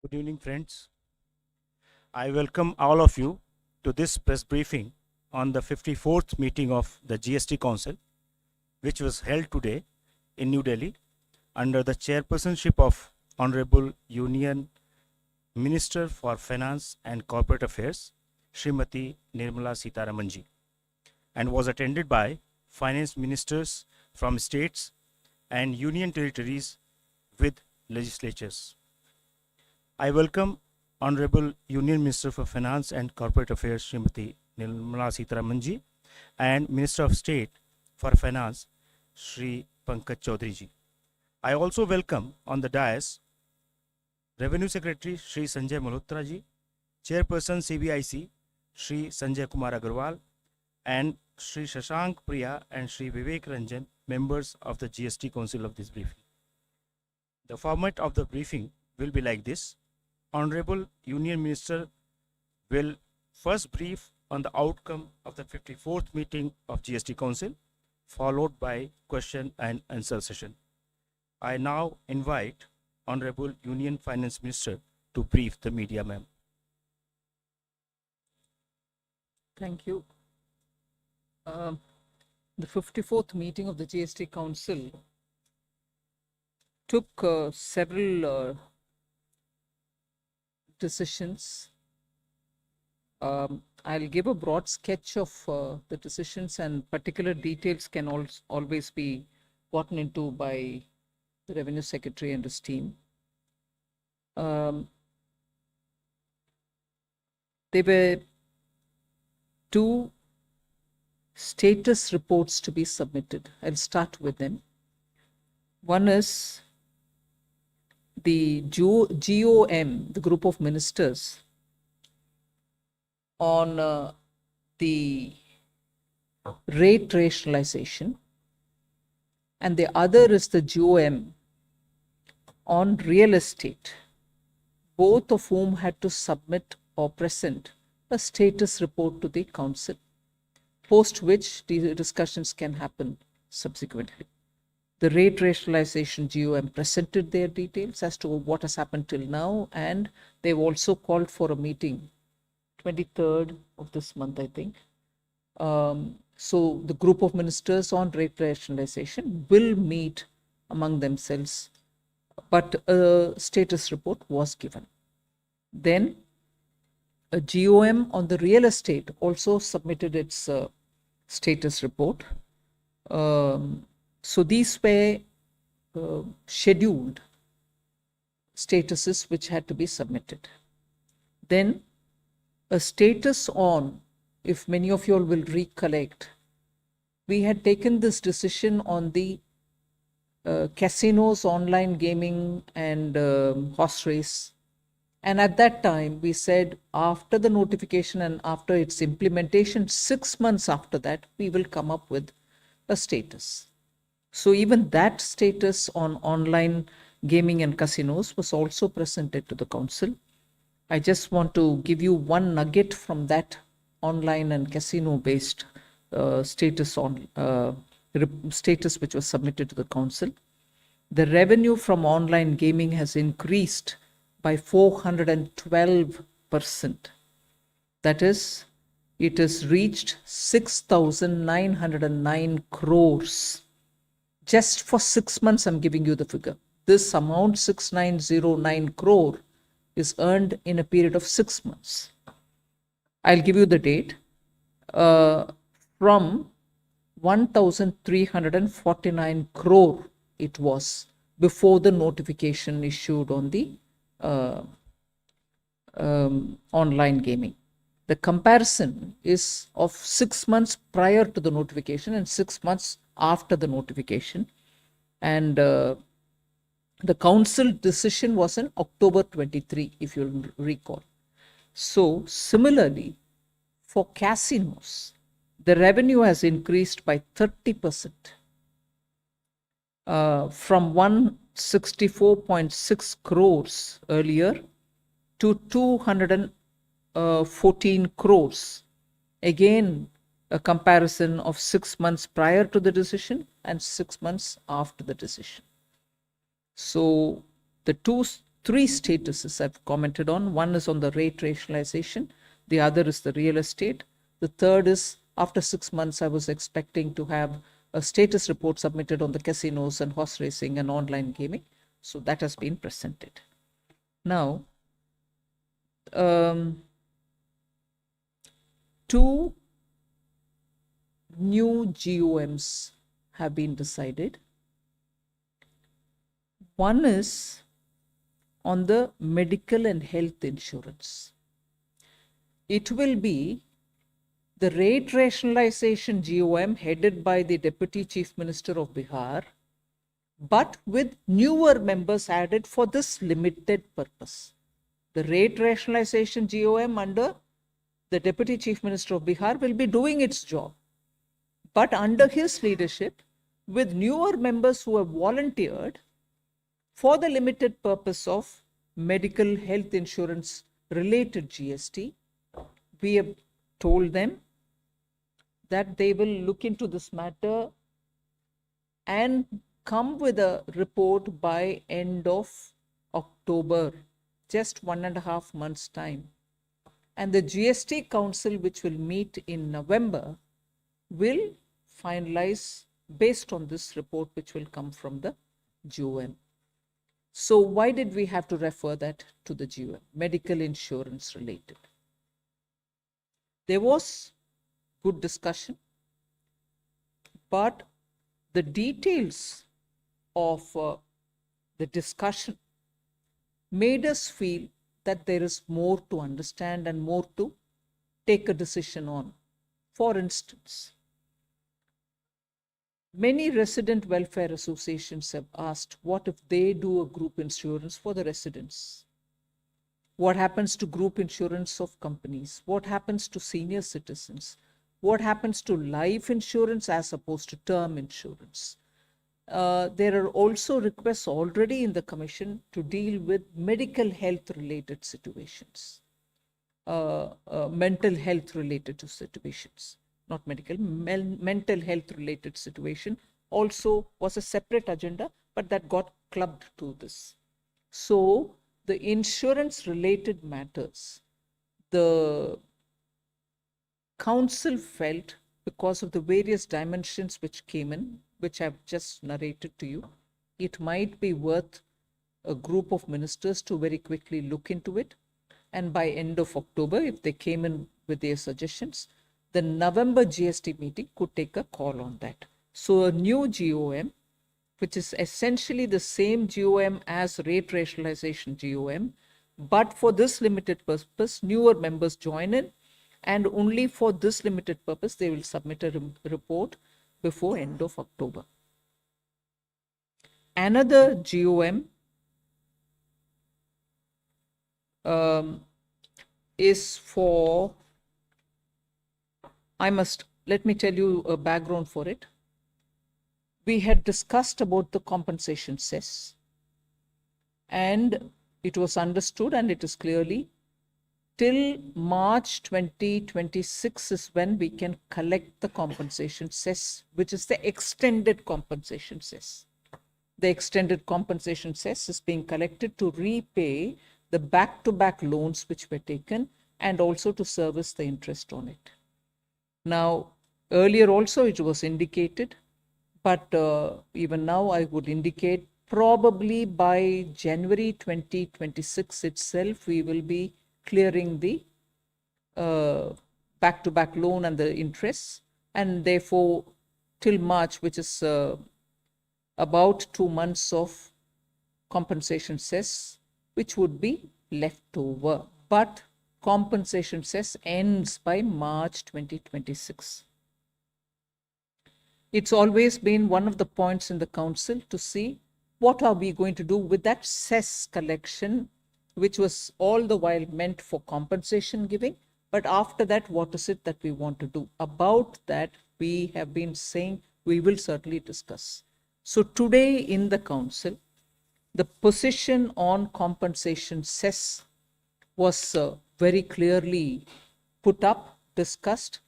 Good evening, friends. I welcome all of you to this press briefing on the 54th meeting of the GST Council, which was held today in New Delhi under the chairpersonship of Honorable Union Minister for Finance and Corporate Affairs, Srimati Nirmala Sitharaman ji, and was attended by finance ministers from states and union territories with legislatures. I welcome Honorable Union Minister for Finance and Corporate Affairs, Srimati Nirmala Sitharaman ji, and Minister of State for Finance, Shri Pankaj Chaudhary ji. I also welcome on the dais Revenue Secretary Shri Sanjay Malhotra ji, Chairperson CBIC Shri Sanjay Kumar Agarwal, and Shri Shashank Priya and Shri Vivek Ranjan, members of the GST Council of this briefing. The format of the briefing will be like this. Honorable Union Minister will first brief on the outcome of the 54th meeting of GST Council, followed by question and answer session. I now invite Honorable Union Finance Minister to brief the media, ma'am. Thank you. The 54th meeting of the GST Council took several decisions. I'll give a broad sketch of the decisions, and particular details can always be gotten into by the Revenue Secretary and his team. There were two status reports to be submitted. I'll start with them. One is the GOM, the group of ministers, on the rate rationalization, and the other is the GOM on real estate, both of whom had to submit or present a status report to the council, post which the discussions can happen subsequently. The rate rationalization GOM presented their details as to what has happened till now, and they've also called for a meeting 23rd of this month, I think. So the group of ministers on rate rationalization will meet among themselves, but a status report was given. Then a GOM on the real estate also submitted its status report. So these were scheduled statuses which had to be submitted. Then a status on, if many of you all will recollect, we had taken this decision on the casinos, online gaming, and horse race. And at that time, we said after the notification and after its implementation, 6 months after that, we will come up with a status. So even that status on online gaming and casinos was also presented to the council. I just want to give you one nugget from that online and casino based status which was submitted to the council. The revenue from online gaming has increased by 412%. That is, it has reached 6,909 crores. Just for 6 months, I'm giving you the figure. This amount, 6,909 crore, is earned in a period of 6 months. I'll give you the date. From 1,349 crore it was before the notification issued on the online gaming. The comparison is of 6 months prior to the notification and 6 months after the notification. And the council decision was in October 23, if you'll recall. So similarly, for casinos, the revenue has increased by 30%, from 164.6 crores earlier to 214 crores. Again, a comparison of 6 months prior to the decision and 6 months after the decision. So the three statuses I've commented on. One is on the rate rationalization. The other is the real estate. The third is, after 6 months, I was expecting to have a status report submitted on the casinos and horse racing and online gaming. So that has been presented. Now, two new GOMs have been decided. One is on the medical and health insurance. It will be the rate rationalization GOM headed by the Deputy Chief Minister of Bihar, but with newer members added for this limited purpose. The rate rationalization GOM under the Deputy Chief Minister of Bihar will be doing its job, but under his leadership, with newer members who have volunteered for the limited purpose of medical health insurance related GST. We have told them that they will look into this matter and come with a report by end of October, just 1.5 months' time. And the GST Council, which will meet in November, will finalize based on this report, which will come from the GOM. So why did we have to refer that to the GOM? Medical insurance related. There was good discussion, but the details of the discussion made us feel that there is more to understand and more to take a decision on. For instance, many resident welfare associations have asked, what if they do a group insurance for the residents? What happens to group insurance of companies? What happens to senior citizens? What happens to life insurance as opposed to term insurance? There are also requests already in the Commission to deal with medical health related situations, mental health related to situations, not medical, mental health related situation also was a separate agenda, but that got clubbed to this. So the insurance related matters, the Council felt, because of the various dimensions which came in, which I've just narrated to you, it might be worth a group of ministers to very quickly look into it. And by end of October, if they came in with their suggestions, the November GST meeting could take a call on that. So a new GOM, which is essentially the same GOM as rate rationalization GOM, but for this limited purpose, newer members join in, and only for this limited purpose, they will submit a report before end of October. Another GOM is for, let me tell you a background for it. We had discussed about the compensation cess, and it was understood, and it is clearly till March 2026 is when we can collect the compensation cess, which is the extended compensation cess. The extended compensation cess is being collected to repay the back-to-back loans which were taken and also to service the interest on it. Now, earlier also it was indicated, but even now I would indicate probably by January 2026 itself, we will be clearing the back-to-back loan and the interest, and therefore till March, which is about 2 months of compensation cess, which would be left over. But compensation cess ends by March 2026. It's always been one of the points in the council to see what are we going to do with that cess collection, which was all the while meant for compensation giving. But after that, what is it that we want to do? About that, we have been saying we will certainly discuss. So today in the council, the position on compensation cess was very clearly put up, discussed.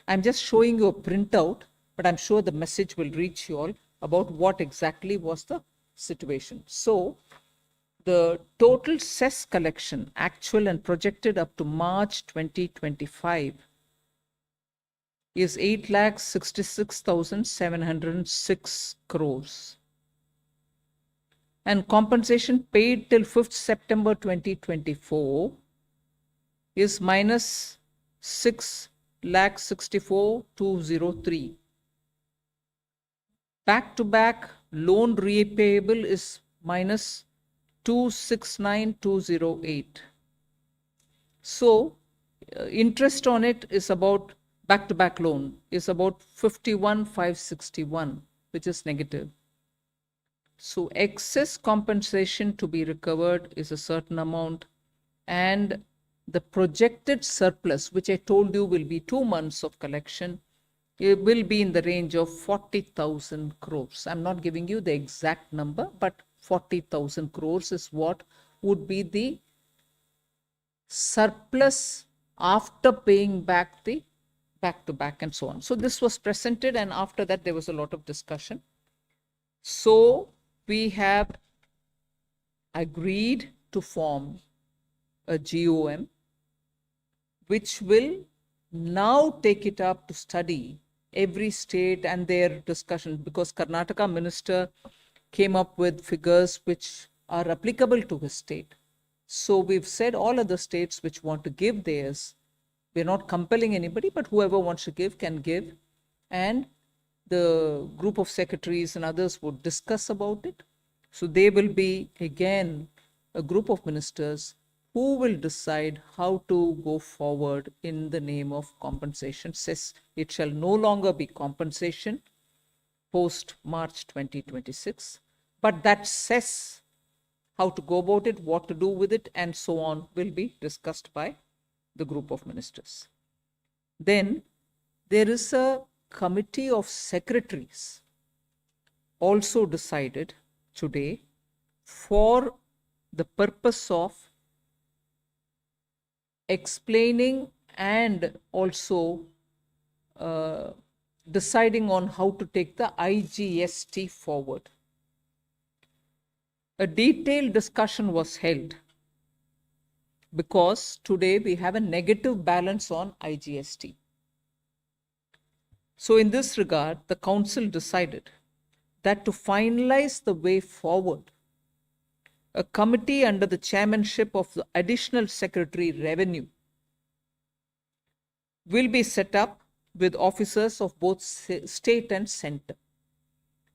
I'm just showing you a printout, but I'm sure the message will reach you all about what exactly was the situation. So the total cess collection, actual and projected up to March 2025, is 8,66,706 crores. And compensation paid till 5th September 2024 is minus 6,64,203. Back-to-back loan repayable is minus 269,208. So interest on it is about, back-to-back loan is about 51,561, which is negative. So excess compensation to be recovered is a certain amount, and the projected surplus, which I told you will be 2 months of collection, it will be in the range of 40,000 crores. I'm not giving you the exact number, but 40,000 crores is what would be the surplus after paying back the back-to-back and so on. So this was presented, and after that there was a lot of discussion. So we have agreed to form a GOM, which will now take it up to study every state and their discussion, because Karnataka minister came up with figures which are applicable to his state. So we've said all other states which want to give theirs, we're not compelling anybody, but whoever wants to give can give. And the group of secretaries and others would discuss about it. So they will be again a group of ministers who will decide how to go forward in the name of compensation. Says it shall no longer be compensation post March 2026, but that says how to go about it, what to do with it, and so on will be discussed by the group of ministers. Then there is a committee of secretaries also decided today for the purpose of explaining and also deciding on how to take the IGST forward. A detailed discussion was held because today we have a negative balance on IGST. So in this regard, the council decided that to finalize the way forward, a committee under the chairmanship of the Additional Secretary Revenue will be set up with officers of both state and center.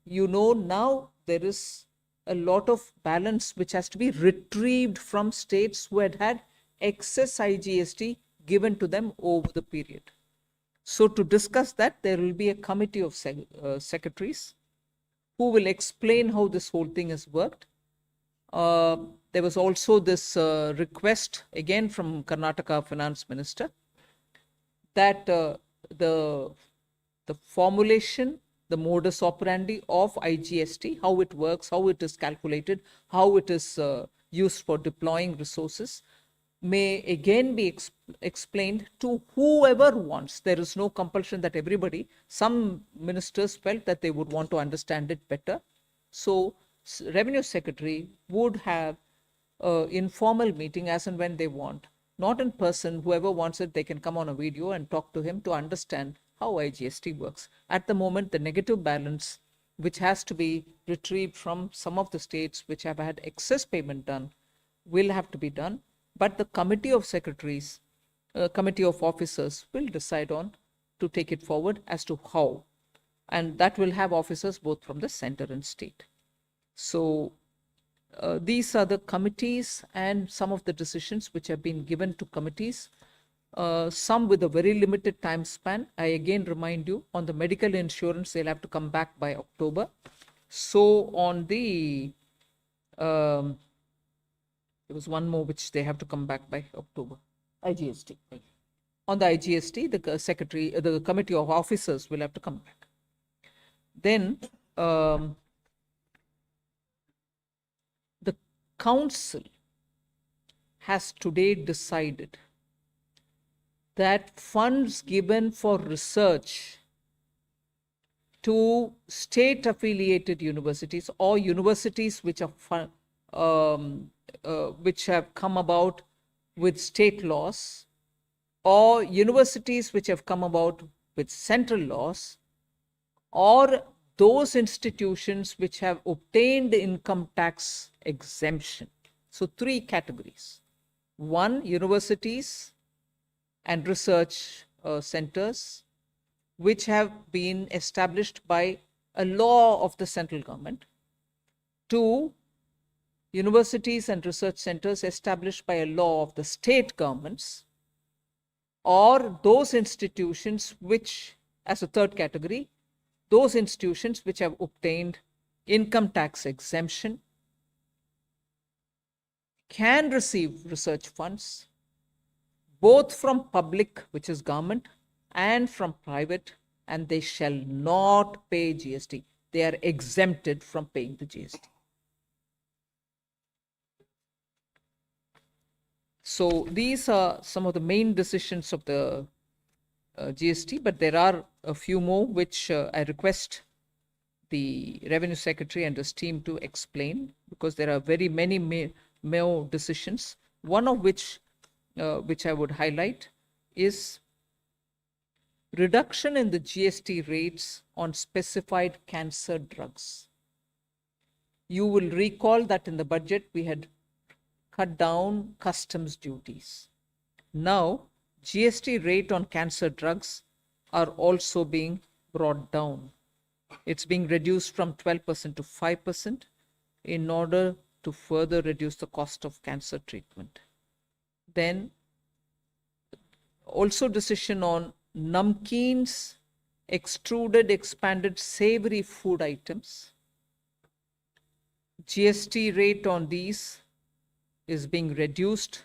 You know, now there is a lot of balance which has to be retrieved from states who had had excess IGST given to them over the period. So to discuss that, there will be a committee of secretaries who will explain how this whole thing has worked. There was also this request again from Karnataka Finance Minister that the formulation, the modus operandi of IGST, how it works, how it is calculated, how it is used for deploying resources, may again be explained to whoever wants. There is no compulsion that everybody, some ministers felt that they would want to understand it better. So Revenue Secretary would have an informal meeting as and when they want, not in person. Whoever wants it, they can come on a video and talk to him to understand how IGST works. At the moment, the negative balance, which has to be retrieved from some of the states which have had excess payment done, will have to be done. But the committee of secretaries, committee of officers will decide on to take it forward as to how. And that will have officers both from the center and state. So these are the committees and some of the decisions which have been given to committees, some with a very limited time span. I again remind you, on the medical insurance, they'll have to come back by October. So on the, there was one more which they have to come back by October. IGST. On the IGST, the secretary, the committee of officers will have to come back. Then the council has today decided that funds given for research to state affiliated universities or universities which are which have come about with state laws, or universities which have come about with central laws, or those institutions which have obtained income tax exemption. So, three categories. One, universities and research centers which have been established by a law of the central government. Two, universities and research centers established by a law of the state governments, or those institutions which, as a third category, those institutions which have obtained income tax exemption can receive research funds both from public, which is government, and from private, and they shall not pay GST. They are exempted from paying the GST. So these are some of the main decisions of the GST, but there are a few more which I request the Revenue Secretary and his team to explain, because there are very many more decisions. One of which I would highlight is reduction in the GST rates on specified cancer drugs. You will recall that in the budget we had cut down customs duties. Now, GST rate on cancer drugs are also being brought down. It's being reduced from 12% to 5% in order to further reduce the cost of cancer treatment. Then, also decision on namkeens, extruded, expanded savory food items. GST rate on these is being reduced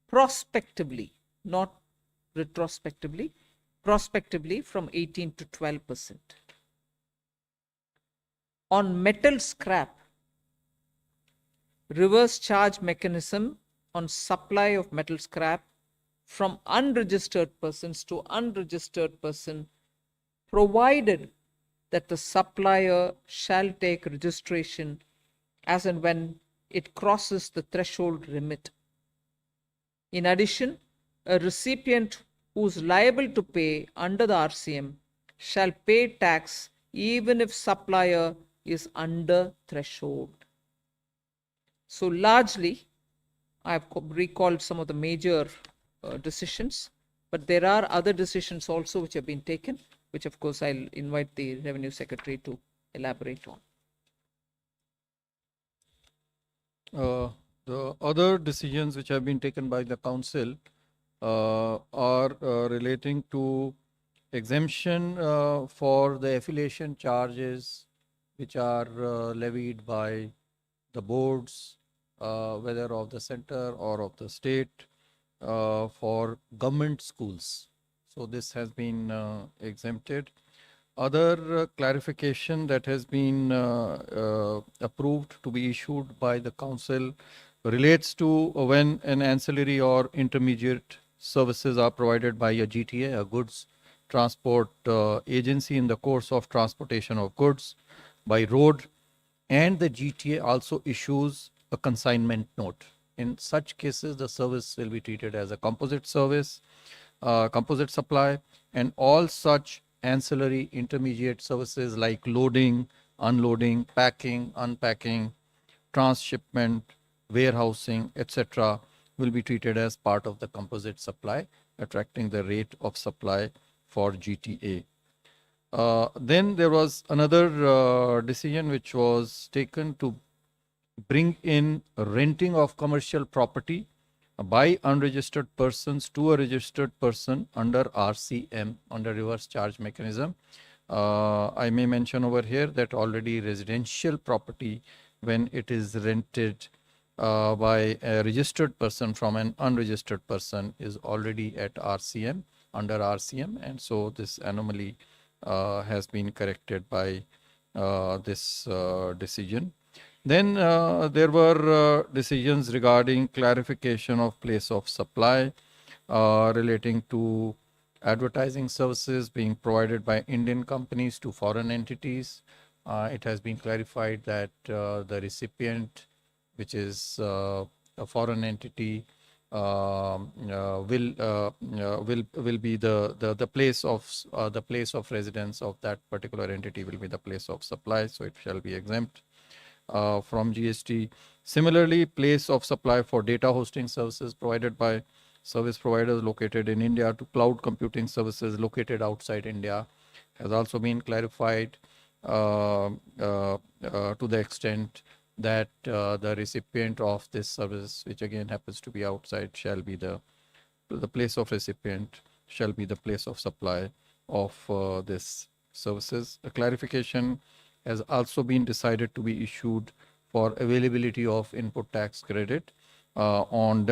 prospectively, not retrospectively, prospectively from 18 to 12%. On metal scrap, reverse charge mechanism on supply of metal scrap from unregistered persons to unregistered person, provided that the supplier shall take registration as and when it crosses the threshold limit. In addition, a recipient who is liable to pay under the RCM shall pay tax even if supplier is under threshold. So largely, I've recalled some of the major decisions, but there are other decisions also which have been taken, which of course I'll invite the Revenue Secretary to elaborate on. The other decisions which have been taken by the council are relating to exemption for the affiliation charges which are levied by the boards, whether of the center or of the state, for government schools. So this has been exempted. Other clarification that has been approved to be issued by the council relates to when an ancillary or intermediate services are provided by a GTA, a goods transport agency, in the course of transportation of goods by road, and the GTA also issues a consignment note. In such cases, the service will be treated as a composite service, composite supply, and all such ancillary intermediate services like loading, unloading, packing, unpacking, transshipment, warehousing, etc. will be treated as part of the composite supply, attracting the rate of supply for GTA. Then there was another decision which was taken to bring in renting of commercial property by unregistered persons to a registered person under RCM, under reverse charge mechanism. I may mention over here that already residential property, when it is rented by a registered person from an unregistered person, is already at RCM, under RCM, and so this anomaly has been corrected by this decision. Then there were decisions regarding clarification of place of supply relating to advertising services being provided by Indian companies to foreign entities. It has been clarified that the recipient which is a foreign entity, will be the place of residence of that particular entity will be the place of supply, so it shall be exempt from GST. Similarly, place of supply for data hosting services provided by service providers located in India to cloud computing services located outside India has also been clarified to the extent that the recipient of this service, which again happens to be outside, shall be the place of recipient shall be the place of supply of this services. A clarification has also been decided to be issued for availability of input tax credit on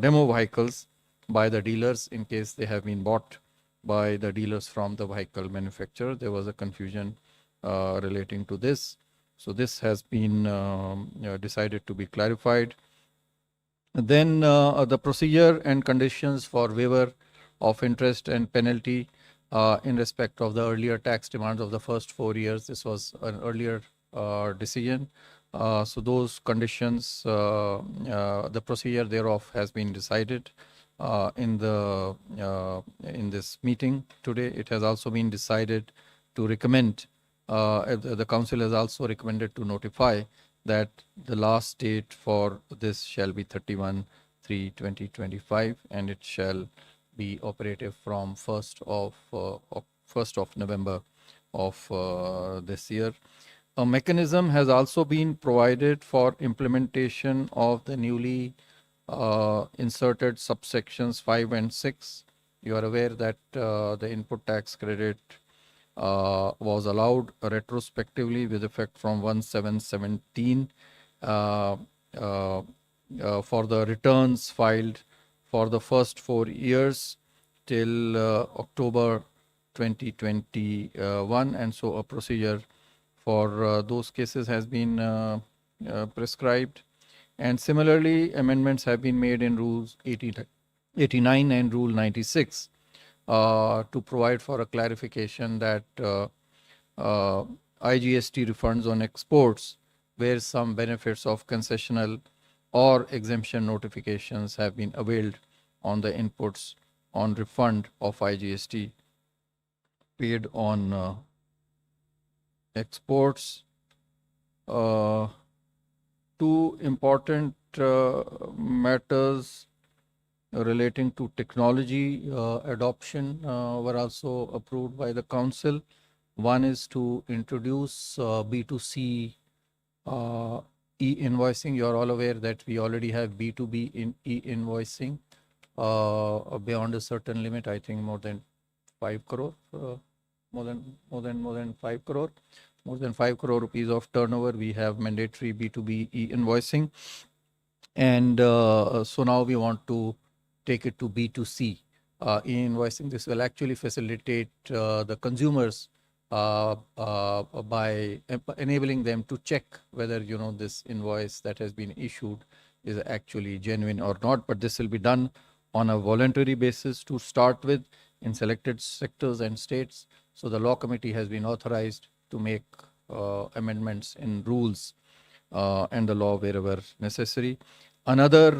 demo vehicles by the dealers in case they have been bought by the dealers from the vehicle manufacturer. There was a confusion relating to this. So this has been decided to be clarified. Then the procedure and conditions for waiver of interest and penalty in respect of the earlier tax demands of the first 4 years. This was an earlier decision. So those conditions, the procedure thereof has been decided in this meeting today. It has also been decided to recommend, the council has also recommended to notify that the last date for this shall be 31/3/2025, and it shall be operative from 1st of November of this year. A mechanism has also been provided for implementation of the newly inserted subsections 5 and 6. You are aware that the input tax credit was allowed retrospectively with effect from 1/7/17 for the returns filed for the first 4 years till October 2021, and so a procedure for those cases has been prescribed. And similarly, amendments have been made in rules 89 and rule 96 to provide for a clarification that IGST refunds on exports where some benefits of concessional or exemption notifications have been availed on the inputs on refund of IGST paid on exports. Two important matters relating to technology adoption were also approved by the council. One is to introduce B2C e-invoicing. You are all aware that we already have B2B in e-invoicing beyond a certain limit. I think more than 5 crore, more than 5 crore, more than 5 crore rupees of turnover. We have mandatory B2B e-invoicing, and so now we want to take it to B2C e-invoicing. This will actually facilitate the consumers by enabling them to check whether this invoice that has been issued is actually genuine or not. But this will be done on a voluntary basis to start with in selected sectors and states. So the law committee has been authorized to make amendments in rules and the law wherever necessary. Another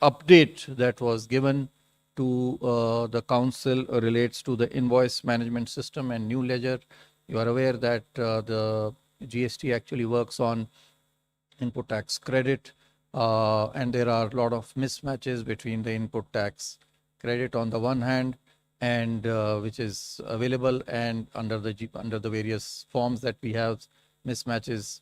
update that was given to the council relates to the invoice management system and new ledger. You are aware that the GST actually works on input tax credit, and there are a lot of mismatches between the input tax credit on the one hand, and which is available, and under the various forms that we have, mismatches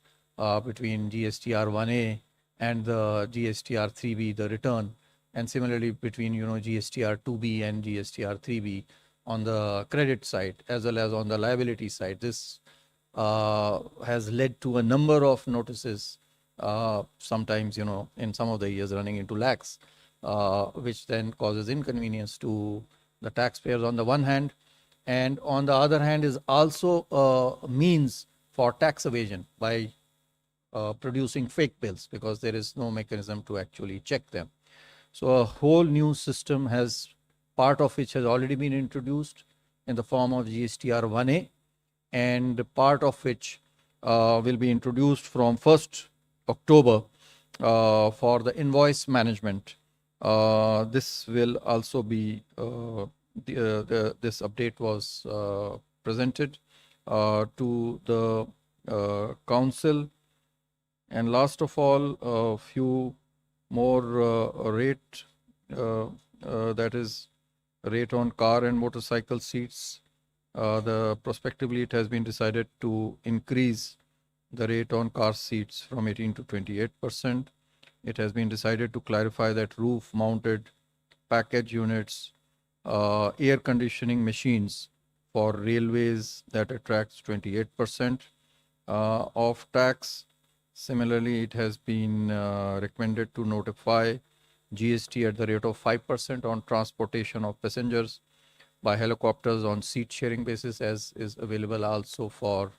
between GSTR 1A and the GSTR 3B, the return, and similarly between GSTR 2B and GSTR 3B on the credit side as well as on the liability side. This has led to a number of notices, sometimes in some of the years running into lakhs, which then causes inconvenience to the taxpayers on the one hand, and on the other hand is also a means for tax evasion by producing fake bills, because there is no mechanism to actually check them. So a whole new system has, part of which has already been introduced in the form of GSTR 1A, and part of which will be introduced from 1st October for the invoice management. This will also be, this update was presented to the council. And last of all, a few more rate, that is rate on car and motorcycle seats. Prospectively, it has been decided to increase the rate on car seats from 18 to 28%. It has been decided to clarify that roof-mounted package units, air conditioning machines for railways, that attracts 28% of tax. Similarly, it has been recommended to notify GST at the rate of 5% on transportation of passengers by helicopters on seat sharing basis, as is available also for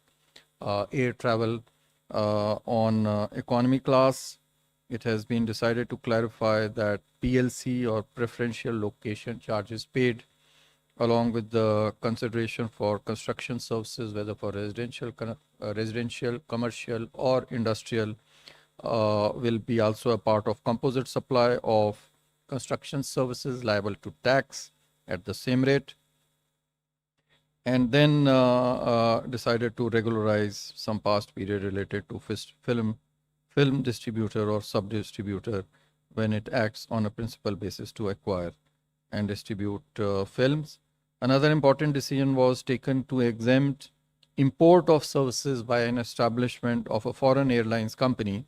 air travel on economy class. It has been decided to clarify that PLC or preferential location charges paid along with the consideration for construction services, whether for residential, commercial, or industrial, will be also a part of composite supply of construction services liable to tax at the same rate. And then decided to regularize some past period related to film distributor or sub-distributor when it acts on a principal basis to acquire and distribute films. Another important decision was taken to exempt import of services by an establishment of a foreign airlines company.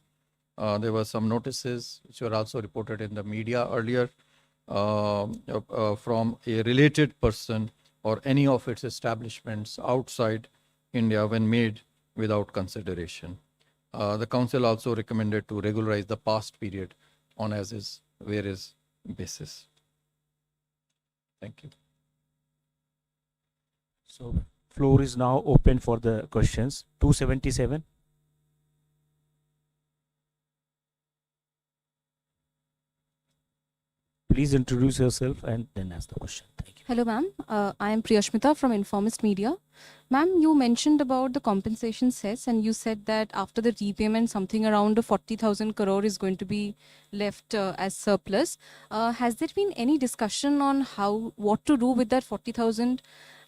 There were some notices which were also reported in the media earlier from a related person or any of its establishments outside India when made without consideration. The council also recommended to regularize the past period on as is, where is basis. Thank you. So floor is now open for the questions. 277. Please introduce yourself and then ask the question. Thank you. Hello, ma'am. I am Priyashmita from Informist Media. Ma'am, you mentioned about the compensation cess, and you said that after the repayment, something around 40,000 crore is going to be left as surplus. Has there been any discussion on what to do with that 40,000?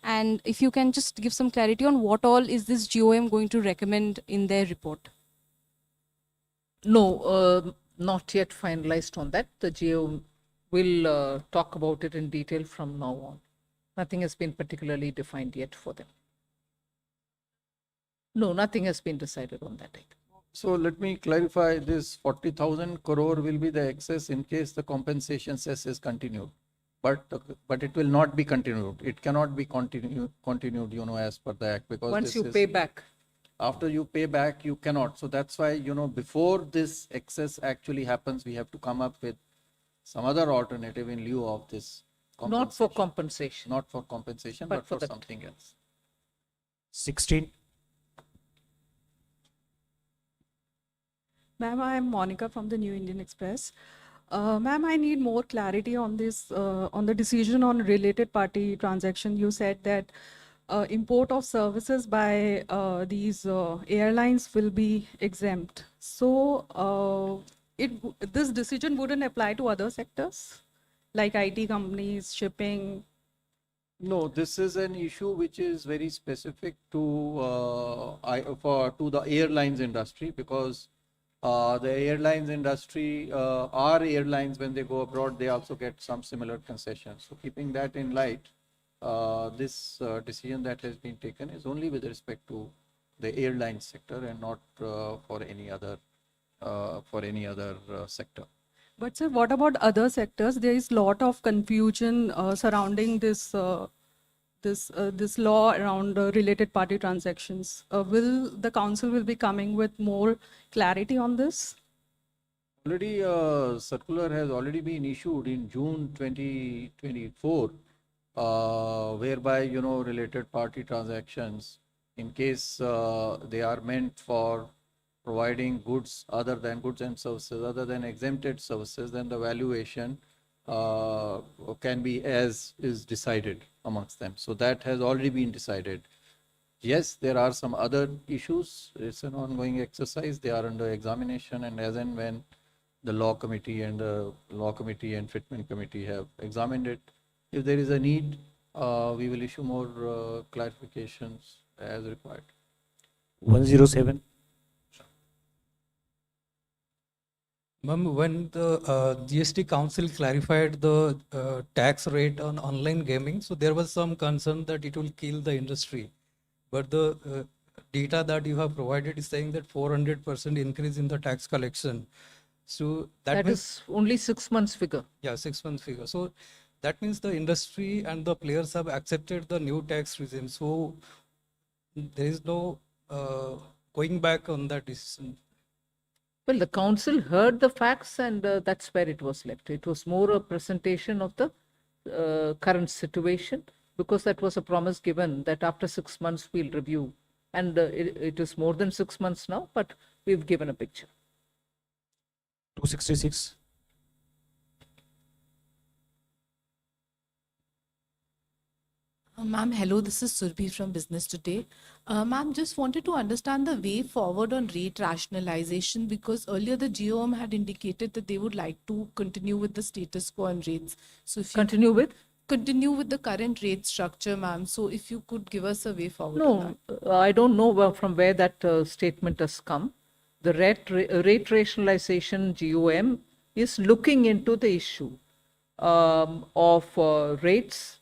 And if you can just give some clarity on what all is this GOM going to recommend in their report? No, not yet finalized on that. The GO will talk about it in detail from now on. Nothing has been particularly defined yet for them. No, nothing has been decided on that either. So let me clarify, this 40,000 crore will be the excess in case the compensation cess is continued. But it will not be continued. It cannot be continued, as per the act, because once you pay back. After you pay back, you cannot. So that's why, before this excess actually happens, we have to come up with some other alternative in lieu of this. Not for compensation. Not for compensation, but for something else. 16. Ma'am, I am Monica from the New Indian Express. Ma'am, I need more clarity on this, on the decision on related party transaction. You said that import of services by these airlines will be exempt. So this decision wouldn't apply to other sectors like IT companies, shipping? No, this is an issue which is very specific to the airlines industry, because the airlines industry, our airlines, when they go abroad, they also get some similar concessions. So keeping that in light, this decision that has been taken is only with respect to the airline sector and not for any other sector. But sir, what about other sectors? There is a lot of confusion surrounding this this law around related party transactions. Will the council will be coming with more clarity on this? Already a circular has already been issued in June 2024, whereby related party transactions, in case they are meant for providing goods other than goods and services, other than exempted services, then the valuation can be as is decided amongst them. So that has already been decided. Yes, there are some other issues. It's an ongoing exercise. They are under examination, and as and when the law committee and fitment committee have examined it. If there is a need, we will issue more clarifications as required. 107. Ma'am, when the GST Council clarified the tax rate on online gaming, so there was some concern that it will kill the industry. But the data that you have provided is saying that 400% increase in the tax collection. So That means, is only 6 months figure. yeah, 6 month figure. So that means the industry and the players have accepted the new tax regime. So there is no going back on that decision. Well, the council heard the facts and that's where it was left. It was more a presentation of the current situation, because that was a promise given that after 6 months we'll review. And it is more than 6 months now, but we've given a picture. 266. Ma'am, hello, this is Surbhi from Business Today. Ma'am, just wanted to understand the way forward on rate rationalization, because earlier the GOM had indicated that they would like to continue with the status quo on rates. So if you Continue with? the current rate structure, ma'am. So if you could give us a way forward on No, that. I don't know from where that statement has come. The rate rationalization GOM is looking into the issue of rates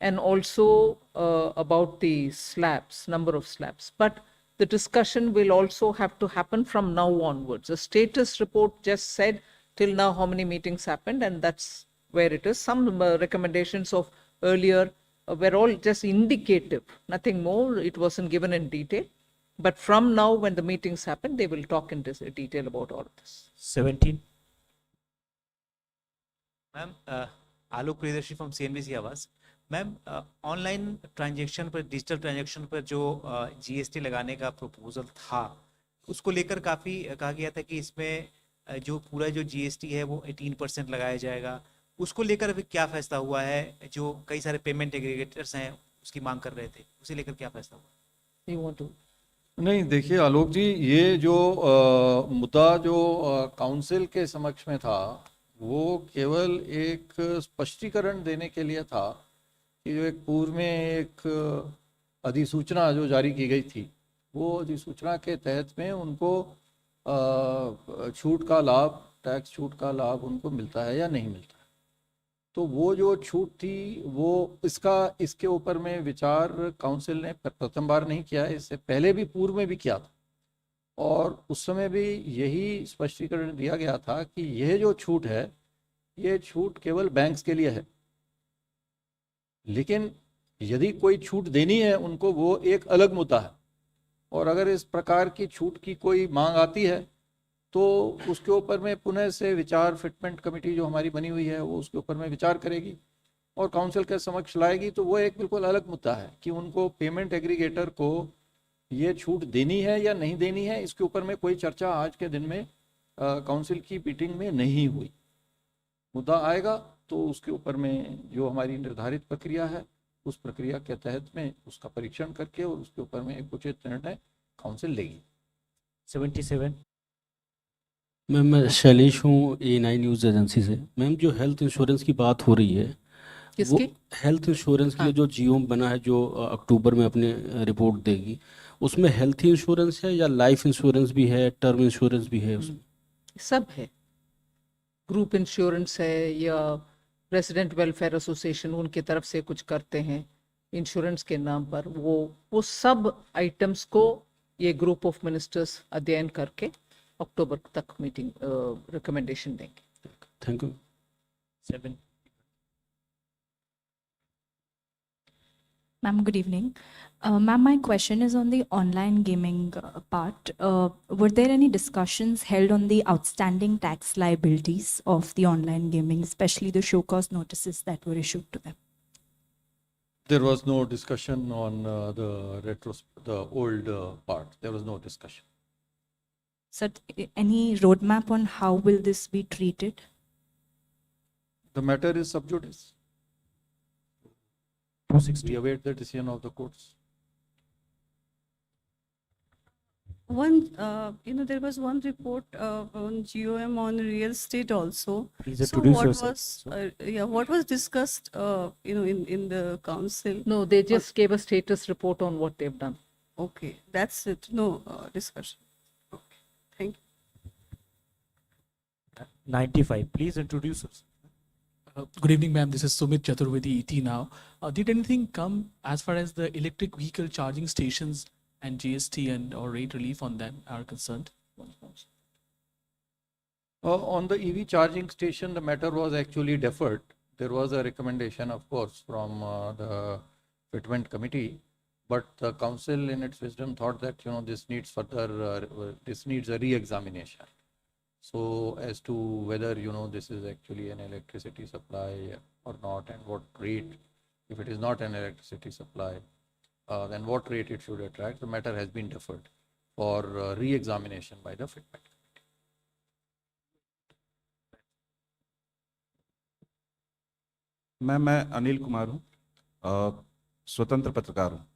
and also about the slabs, number of slabs. But the discussion will also have to happen from now onwards. The status report just said till now how many meetings happened, and that's where it is. Some recommendations of earlier were all just indicative, nothing more. It wasn't given in detail. But from now, when the meetings happen, they will talk in detail about all of this. 17. Ma'am Alok Priyadarshi from CNBC आवाज. Ma'am online transaction पर, digital transaction पर जो GST लगाने का proposal था, उसको लेकर काफ़ी कहा गया था कि इसमें जो पूरा जो जीएसटी है वो 18% लगाया जाएगा. उसको लेकर अभी क्या फैसला हुआ है? जो कई सारे पेमेंट एग्रीगेटर्स हैं उसकी मांग कर रहे थे, उसे लेकर क्या फैसला हुआ? You want to? नहीं, देखिए आलोक जी, ये जो मुद्दा जो काउंसिल के समक्ष में था, वो केवल एक स्पष्टीकरण देने के लिए था कि जो एक पूर्व में एक अधिसूचना जो जारी की गई थी, वो अधिसूचना के तहत में उनको छूट का लाभ, टैक्स छूट का लाभ उनको मिलता है या नहीं मिलता है. तो वो जो छूट थी, वो इसके ऊपर में विचार काउंसिल ने प्रथम बार नहीं किया, इससे पहले भी पूर्व में भी किया था. और उस समय भी यही स्पष्टीकरण दिया गया था कि यह जो छूट है, ये छूट केवल बैंक्स के लिए है. लेकिन यदि कोई छूट देनी है उनको, वो एक अलग मुद्दा है. और अगर इस प्रकार की छूट की कोई मांग आती है तो उसके ऊपर में पुनः से विचार, फिटमेंट कमेटी जो हमारी बनी हुई है वो उसके ऊपर में विचार करेगी और काउंसिल के समक्ष लाएगी. तो वो एक बिल्कुल अलग मुद्दा है कि उनको पेमेंट एग्रीगेटर को ये छूट देनी है या नहीं देनी है. इसके ऊपर में कोई चर्चा आज के दिन में काउंसिल की मीटिंग में नहीं हुई. मुद्दा आएगा तो उसके ऊपर में जो हमारी निर्धारित प्रक्रिया है, उस प्रक्रिया के तहत में उसका परीक्षण करके और उसके ऊपर में एक उचित निर्णय काउंसिल लेगी. 77. मैम, मैं शैलेश हूँ A9 न्यूज़ एजेंसी से. मैम, जो हेल्थ इंश्योरेंस की बात हो रही है, वो किसकी? हेल्थ इंश्योरेंस के लिए जो जीओम बना है, जो अक्टूबर में अपने रिपोर्ट देगी, उसमें हेल्थ इंश्योरेंस है या लाइफ इंश्योरेंस भी है, टर्म इंश्योरेंस भी है उसमें? सब है. ग्रुप इंश्योरेंस है या रेसिडेंट वेलफेयर एसोसिएशन उनकी तरफ से कुछ करते हैं इंश्योरेंस के नाम पर, वो सब आइटम्स को ये ग्रुप ऑफ मिनिस्टर्स अध्ययन करके अक्टूबर तक मीटिंग रिकमेंडेशन देंगे. Thank you. 7. Ma'am, good evening. Ma'am, my question is on the online gaming part. Were there any discussions held on the outstanding tax liabilities of the online gaming, especially the show cause notices that were issued to them? There was no discussion on the old part. There was no discussion. So, any roadmap on how will this be treated? The matter is sub judice. 260. We await the decision of the courts. There was one report on GOM on real estate also. Please So introduce what yourself was, also. what was discussed, in the council? No, they just gave a status report on what they've done. Okay, that's it. No discussion. Okay, thank you. 95. Please introduce yourself. Good evening, ma'am. This is Sumit Chaturvedi, ET now. Did anything come as far as the electric vehicle charging stations and GST and or rate relief on them are concerned? On the EV charging station, the matter was actually deferred. There was a recommendation, of course, from the fitment committee, but the council in its wisdom thought that, this needs further, this needs a re-examination. So as to whether, this is actually an electricity supply or not, and what rate, if it is not an electricity supply, then what rate it should attract, the matter has been deferred for re-examination by the fitment. मैं अनिल कुमार हूँ, स्वतंत्र पत्रकार हूँ।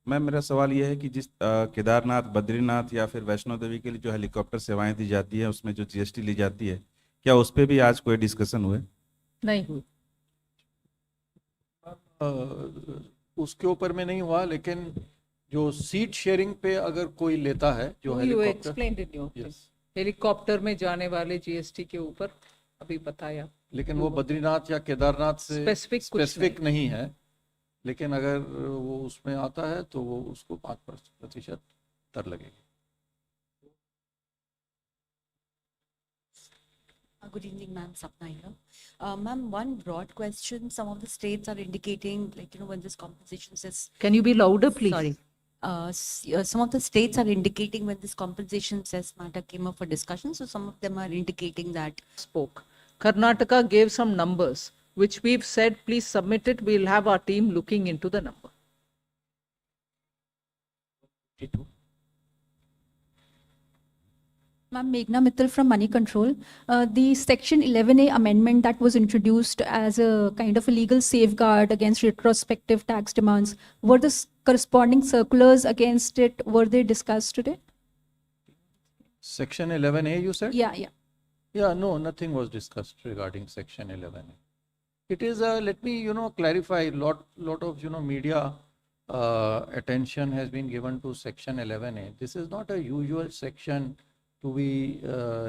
मेरा सवाल यह है कि जिस केदारनाथ, बद्रीनाथ या फिर वैष्णो देवी के लिए जो हेलीकॉप्टर सेवाएं दी जाती है, उसमें जो जीएसटी ली जाती है, क्या उस पर भी आज कोई डिस्कशन हुए? नहीं हुई। उसके ऊपर में नहीं हुआ, लेकिन जो सीट शेयरिंग पे अगर कोई लेता है जो हेलीकॉप्टर, हेलीकॉप्टर में जाने वाले जीएसटी के ऊपर अभी बताया, लेकिन वो बद्रीनाथ या केदारनाथ से स्पेसिफिक नहीं है, लेकिन अगर वो उसमें आता है तो वो उसको 5% दर लगेगी। Good evening, ma'am. Sapna here. Ma'am, one broad question. Some of the states are indicating, when this compensation says. Can you be louder, please? Sorry. Some of the states are indicating when this compensation says matter came up for discussion. So some of them are indicating that. Spoke. Karnataka gave some numbers, which we've said, please submit it. We'll have our team looking into the number. 52. Ma'am, Meghna Mittal from Money Control. The Section 11A amendment that was introduced as a kind of a legal safeguard against retrospective tax demands, were the corresponding circulars against it, were they discussed today? Section 11A, you said? Yeah. Yeah, no, nothing was discussed regarding Section 11A. It is let me, clarify, lot of, media attention has been given to Section 11A. This is not a usual section to be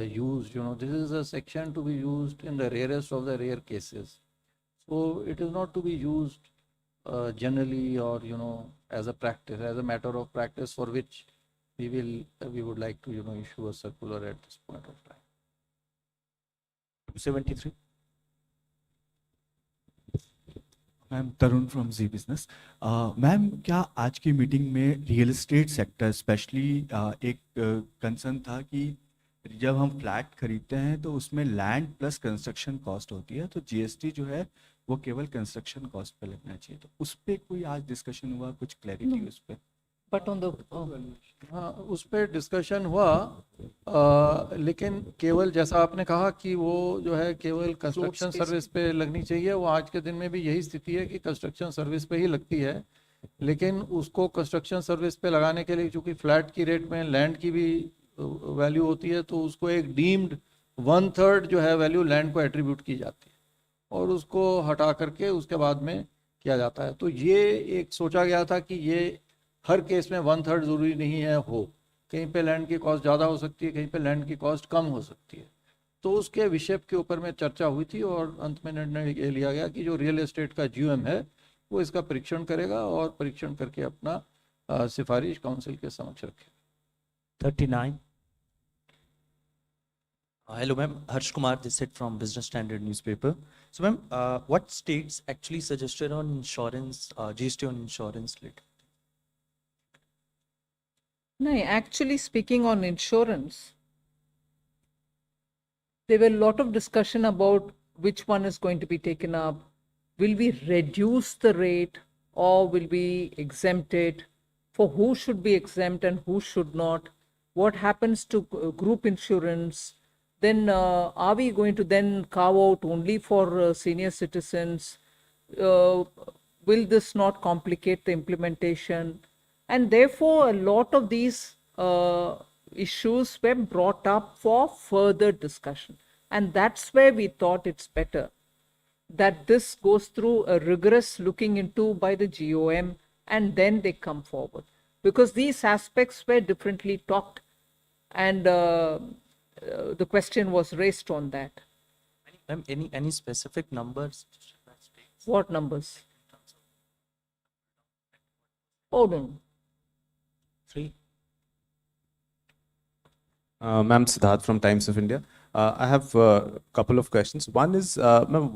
used, this is a section to be used in the rarest of the rare cases. So it is not to be used generally or, as a practice, as a matter of practice for which we would like to, issue a circular at this point of time. 73. Ma'am Tarun from Zee Business. Ma'am, क्या आज की meeting में real estate sector specially एक concern था कि जब हम flat खरीदते हैं तो उसमें लैंड प्लस कंस्ट्रक्शन कॉस्ट होती है, तो जीएसटी जो है वो केवल कंस्ट्रक्शन कॉस्ट पे लगना चाहिए, तो उस पर कोई आज डिस्कशन हुआ, कुछ क्लैरिटी उस पर? But on the हाँ, उस पर डिस्कशन हुआ, लेकिन केवल जैसा आपने कहा कि वो जो है केवल कंस्ट्रक्शन सर्विस पे लगनी चाहिए, वो आज के दिन में भी यही स्थिति है कि कंस्ट्रक्शन सर्विस पे ही लगती है, लेकिन उसको कंस्ट्रक्शन सर्विस पे लगाने के लिए चूंकि फ्लैट की रेट में लैंड की भी वैल्यू होती है, तो उसको एक डीम्ड 1/3 जो है वैल्यू लैंड को एट्रीब्यूट की जाती है और उसको हटा करके उसके बाद में किया जाता है। तो ये एक सोचा गया था कि ये हर केस में 1/3 जरूरी नहीं है हो, कहीं पे लैंड की कॉस्ट ज़्यादा हो सकती है, कहीं पे लैंड की कॉस्ट कम हो सकती है। तो उसके विषय के ऊपर में चर्चा हुई थी और अंत में निर्णय ये लिया गया कि जो रियल एस्टेट का जीओएम है वो इसका परीक्षण करेगा और परीक्षण करके अपना सिफारिश काउंसिल के समक्ष रखेगा। 39. Hello, ma'am. Harsh Kumar, this is from Business Standard newspaper. So, ma'am, what states actually suggested on insurance, GST on insurance rate? No, actually speaking on insurance, there were a lot of discussion about which one is going to be taken up. Will we reduce the rate or will we exempt it? For who should be exempt and who should not? What happens to group insurance? Then are we going to then carve out only for senior citizens? Will this not complicate the implementation? And therefore, a lot of these issues were brought up for further discussion. And that's where we thought it's better that this goes through a rigorous looking into by the GOM and then they come forward. Because these aspects were differently talked and the question was raised on that. Ma'am, any specific numbers? What numbers? Oh, no. 3. Ma'am, Siddharth from Times of India. I have a couple of questions. One is, ma'am,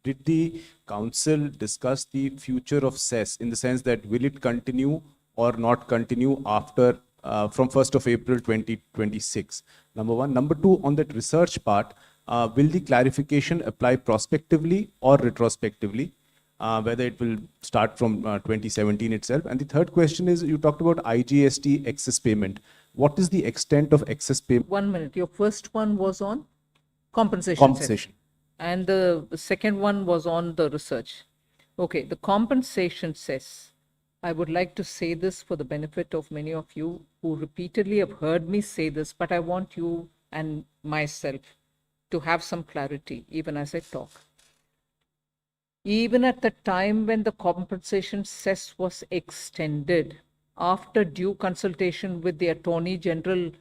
did the council discuss the future of cess in the sense that will it continue or not continue after from 1st of April 2026? Number one. Number two, on that research part, will the clarification apply prospectively or retrospectively? Whether it will start from 2017 itself. And the third question is, you talked about IGST excess payment. What is the extent of excess payment? 1 minute. Your first one was on compensation. Compensation. And the second one was on the research. Okay, the compensation cess. I would like to say this for the benefit of many of you who repeatedly have heard me say this, but I want you and myself to have some clarity even as I talk. Even at the time when the compensation cess was extended, after due consultation with the Attorney General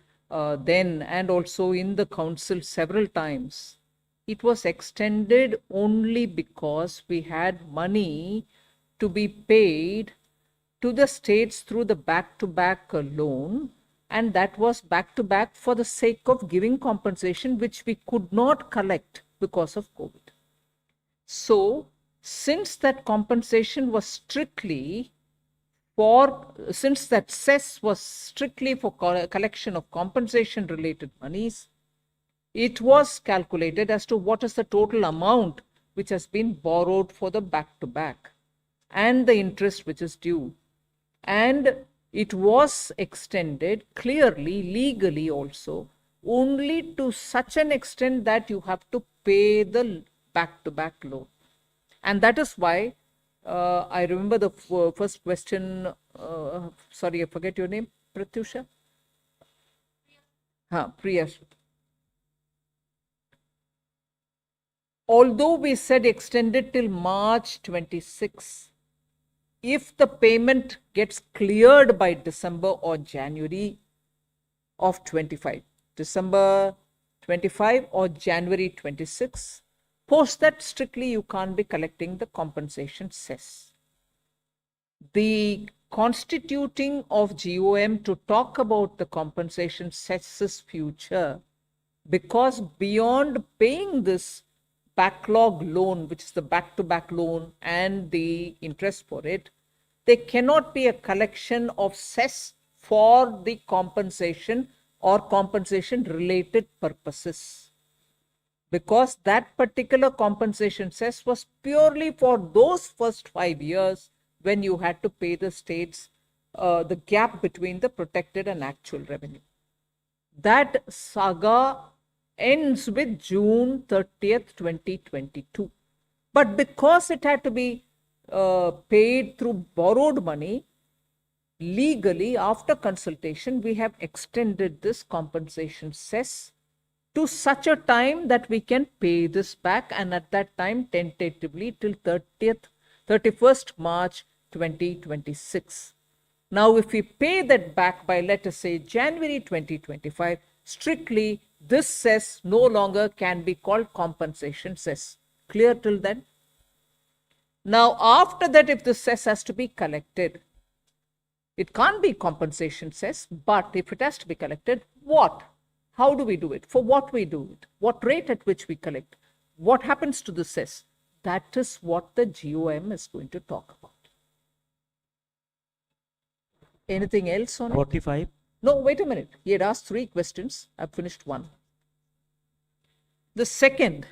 then and also in the council several times, it was extended only because we had money to be paid to the states through the back-to-back loan, and that was back-to-back for the sake of giving compensation which we could not collect because of COVID. So, since that compensation was strictly since that cess was strictly for collection of compensation related monies, it was calculated as to what is the total amount which has been borrowed for the back-to-back and the interest which is due. And it was extended clearly, legally also, only to such an extent that you have to pay the back-to-back loan. And that is why I remember the first question, sorry, I forget your name, Pratyusha? Priya. Although we said extended till March 26, if the payment gets cleared by December or January of 25, December 25 or January 26, post that strictly you can't be collecting the compensation cess. The constituting of GOM to talk about the compensation cess's future, because beyond paying this backlog loan, which is the back-to-back loan and the interest for it, there cannot be a collection of cess for the compensation or compensation related purposes. Because that particular compensation cess was purely for those first 5 years when you had to pay the states the gap between the protected and actual revenue. That saga ends with June 30th, 2022. But because it had to be paid through borrowed money, legally, after consultation, we have extended this compensation cess to such a time that we can pay this back, and at that time, tentatively till 31st March 2026. Now, if we pay that back by, let us say, January 2025, strictly, this cess no longer can be called compensation cess. Clear till then? Now, after that, if the cess has to be collected, it can't be compensation cess, but if it has to be collected, what? How do we do it? For what we do it? What rate at which we collect? What happens to the cess? That is what the GOM is going to talk about. Anything else on 45? No, wait a minute. He had asked 3 questions. I've finished 1. The second,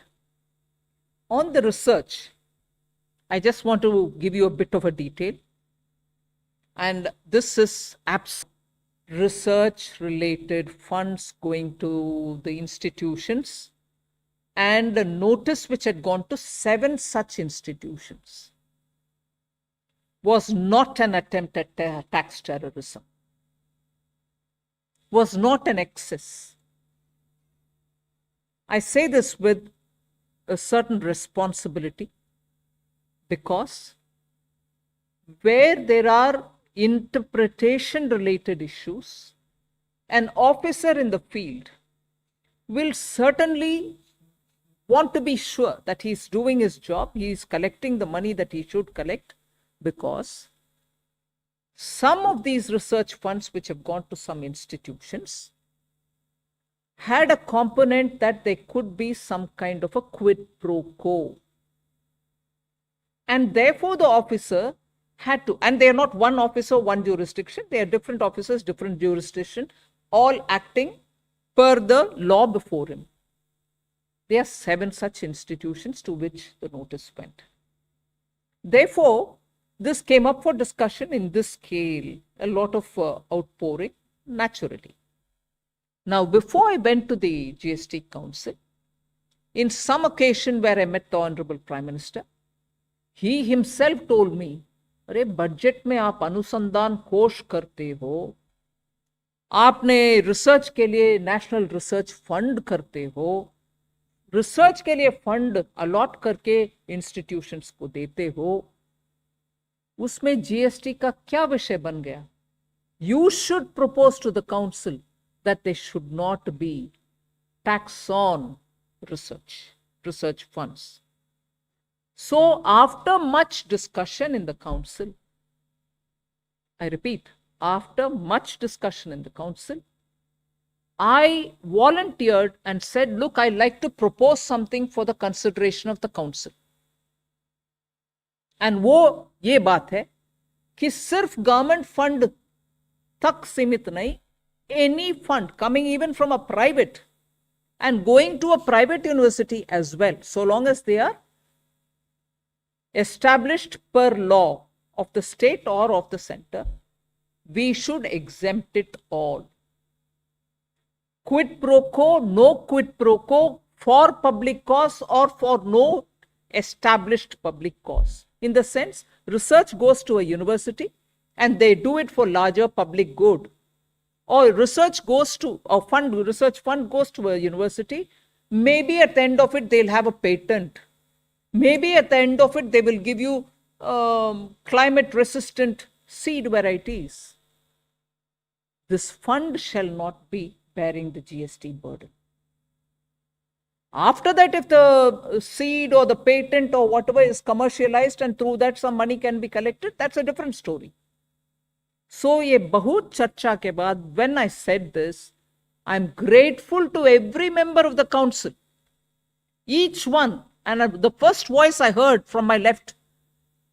on the research, I just want to give you a bit of a detail. And this is research related funds going to the institutions and a notice which had gone to 7 such institutions was not an attempt at tax terrorism. was not an excess. I say this with a certain responsibility because where there are interpretation related issues, an officer in the field will certainly want to be sure that he's doing his job, he is collecting the money that he should collect, because some of these research funds which have gone to some institutions had a component that there could be some kind of a quid pro quo. And therefore the officer had to, and they are not one officer, one jurisdiction, they are different officers, different jurisdiction, all acting per the law before him. There are 7 such institutions to which the notice went. Therefore, this came up for discussion in this scale, a lot of outpouring, naturally. Now, before I went to the GST Council, in some occasion where I met the Honorable Prime Minister, he himself told me, अरे budget में आप अनुसंधान कोष करते हो, आपने research के लिए नेशनल रिसर्च फंड करते हो, रिसर्च के लिए फंड अलॉट करके इंस्टीट्यूशंस को देते हो, उसमें जीएसटी का क्या विषय बन गया? You should propose to the council that there should not be tax on research funds. So after much discussion in the council, I repeat, after much discussion in the council, I volunteered and said, look, I'd like to propose something for the consideration of the council. And वो ये बात है कि सिर्फ government fund तक सीमित नहीं, any fund coming even from a private and going to a private university as well, so long as they are established per law of the state or of the center, we should exempt it all. Quid pro quo, no quid pro quo for public cause or for no established public cause. In the sense, research goes to a university and they do it for larger public good. Or research goes to, research fund goes to a university, maybe at the end of it they'll have a patent. Maybe at the end of it they will give you climate resistant seed varieties. This fund shall not be bearing the GST burden. After that, if the seed or the patent or whatever is commercialized and through that some money can be collected, that's a different story. So, ye bahut charcha ke baad, when I said this, I'm grateful to every member of the council, each one. And the first voice I heard from my left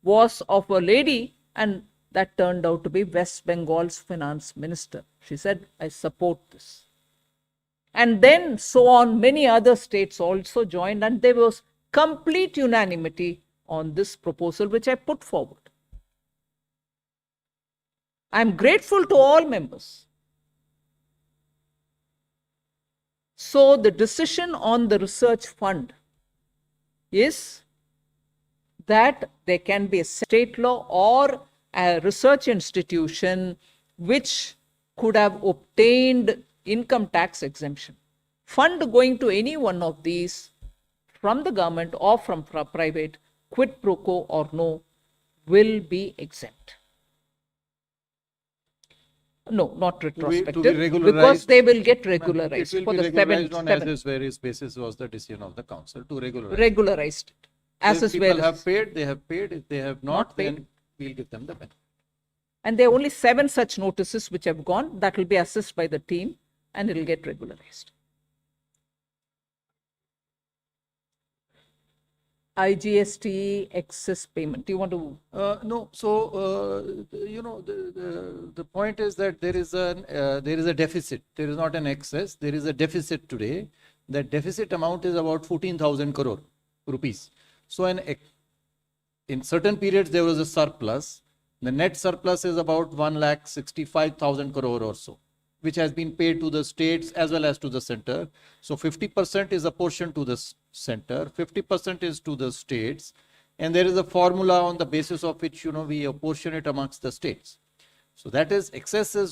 was of a lady, and that turned out to be West Bengal's finance minister. She said, I support this. And then so on, many other states also joined, and there was complete unanimity on this proposal which I put forward. I'm grateful to all members. So the decision on the research fund is that there can be a state law or a research institution which could have obtained income tax exemption. Fund going to any one of these from the government or from private, quid pro quo or no, will be exempt. No, not retrospective, because they will get regularized It for will the be regularized on seven. as is various basis was the decision of the council to regularize. Regularized it. As If is people well. have paid, they have paid. If they have not, paid. then we'll give them the benefit. And there are only 7 such notices which have gone. That will be assessed by the team and it will get regularized. IGST excess payment. Do you want to? No. So the point is that there is a deficit. There is not an excess. There is a deficit today. That deficit amount is about 14,000 crore rupees. So in certain periods there was a surplus. The net surplus is about 1,65,000 crore or so, which has been paid to the states as well as to the center. So 50% is apportioned to the center, 50% is to the states, and there is a formula on the basis of which we apportion it amongst the states. So that is excess is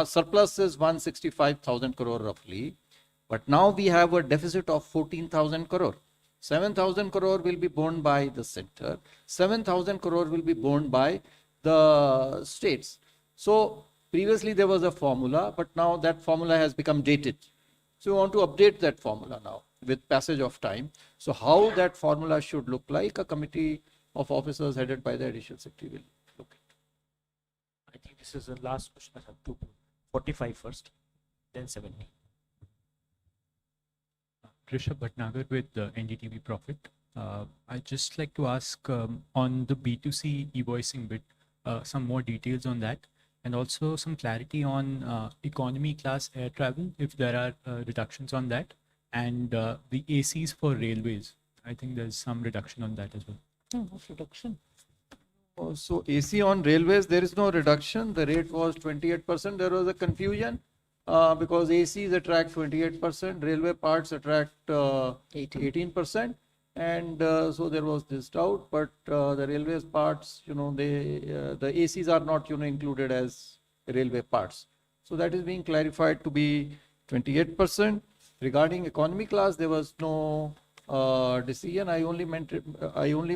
surplus is 165,000 crore roughly. But now we have a deficit of 14,000 crore. 7,000 crore will be borne by the center. 7,000 crore will be borne by the states. So previously there was a formula, but now that formula has become dated. So we want to update that formula now with passage of time. So how that formula should look like, a committee of officers headed by the additional secretary will look at. I think this is the last question. I have to 45 first, then 70. Rishabh Bhatnagar with NDTV Profit. I'd just like to ask on the B2C e-voicing bit, some more details on that, and also some clarity on economy class air travel, if there are reductions on that, and the ACs for railways. I think there's some reduction on that as well. No reduction. So AC on railways, there is no reduction. The rate was 28%. There was a confusion because ACs attract 28%, railway parts attract 18%. And so there was this doubt, but the railways parts, the ACs are not, included as railway parts. So that is being clarified to be 28%. Regarding economy class, there was no decision. I only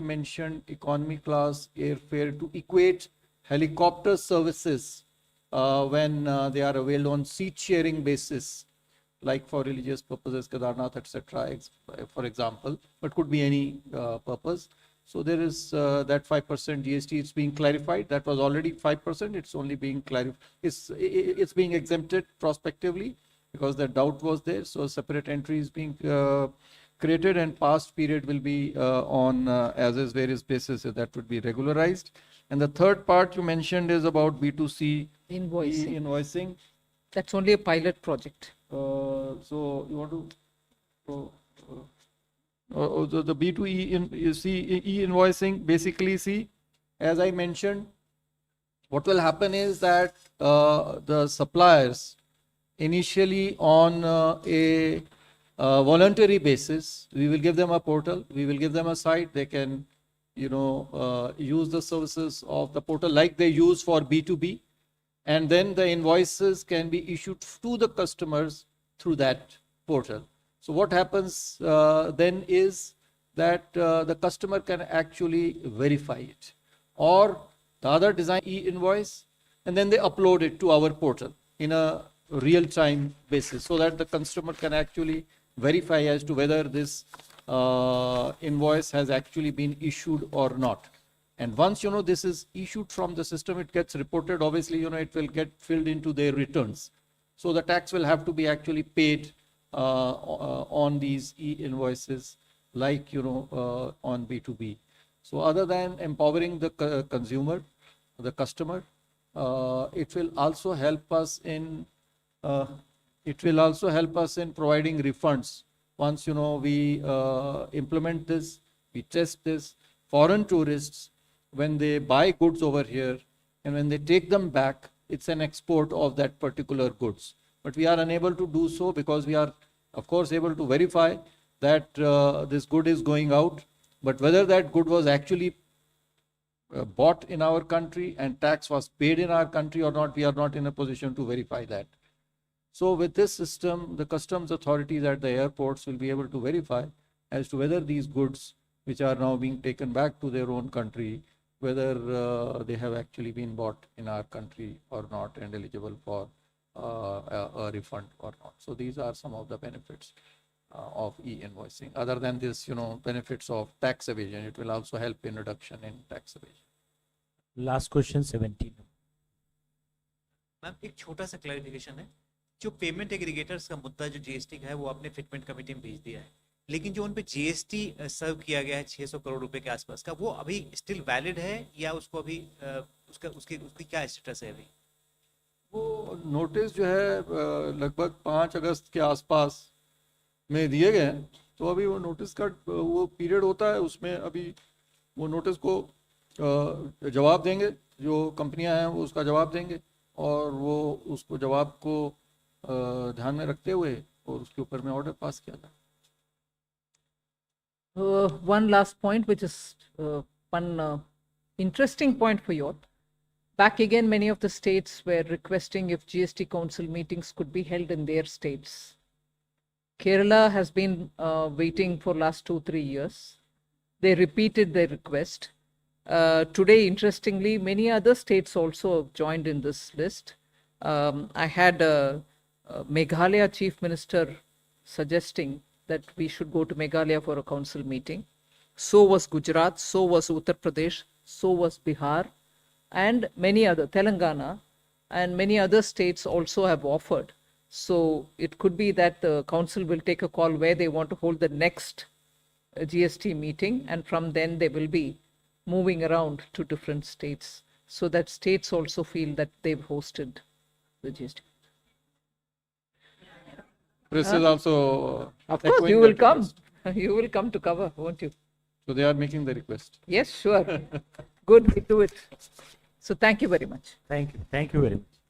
mentioned economy class airfare to equate helicopter services when they are availed on seat sharing basis, like for religious purposes, Kedarnath, etc., for example, but could be any purpose. So there is that 5% GST. It's being clarified. That was already 5%. It's only being clarified. It's being exempted prospectively because the doubt was there. So a separate entry is being created, and past period will be on as is various basis. So that would be regularized. And the third part you mentioned is about B2C invoicing. That's only a pilot project. So you want to the B2E e-invoicing, basically, see, as I mentioned, what will happen is that the suppliers initially on a voluntary basis, we will give them a portal, we will give them a site, they can use the services of the portal like they use for B2B, and then the invoices can be issued to the customers through that portal. So what happens then is that the customer can actually verify it, or the other design e-invoice, and then they upload it to our portal in a real-time basis so that the customer can actually verify as to whether this invoice has actually been issued or not. And once this is issued from the system, it gets reported. Obviously, it will get filled into their returns. So the tax will have to be actually paid on these e-invoices, like on B2B. So other than empowering the consumer, the customer, it will also help us in providing refunds. Once we implement this, we test this. Foreign tourists, when they buy goods over here and when they take them back, it's an export of that particular goods. But we are unable to do so because we are, of course, able to verify that this good is going out. But whether that good was actually bought in our country and tax was paid in our country or not, we are not in a position to verify that. So with this system, the customs authorities at the airports will be able to verify as to whether these goods, which are now being taken back to their own country, whether they have actually been bought in our country or not and eligible for a refund or not. So these are some of the benefits of e-invoicing. Other than this, benefits of tax evasion, it will also help in reduction in tax evasion. Last question 17. Ma'am एक छोटा सा clarification है, जो payment aggregators का मुद्दा जो GST का है वो आपने फिटमेंट कमेटी में भेज दिया है, लेकिन जो उन पे जीएसटी सर्व किया गया है 600 करोड़ रुपए के आसपास का, वो अभी स्टिल वैलिड है या उसको अभी उसकी क्या स्टेटस है अभी? वो नोटिस जो है लगभग 5 अगस्त के आसपास में दिए गए हैं, तो अभी वो नोटिस का वो पीरियड होता है, उसमें अभी वो नोटिस को जवाब देंगे, जो कंपनियां हैं वो उसका जवाब देंगे, और वो उसको जवाब को ध्यान में रखते हुए और उसके ऊपर में ऑर्डर पास किया जाए. One last point, which is one interesting point for you all. Back again, many of the states were requesting if GST Council meetings could be held in their states. Kerala has been waiting for last 2-3 years. They repeated their request. Today, interestingly, many other states also have joined in this list. I had Meghalaya Chief Minister suggesting that we should go to Meghalaya for a council meeting. So was Gujarat, so was Uttar Pradesh, so was Bihar, and many other, Telangana, and many other states also have offered. So it could be that the council will take a call where they want to hold the next GST meeting, and from then they will be moving around to different states so that states also feel that they've hosted the GST. Press is also Of course, echoing you will that come. request. You will come to cover, won't you? So they are making the request. Yes, sure. Good, we do it. So thank you very much. Thank you. Thank you very much.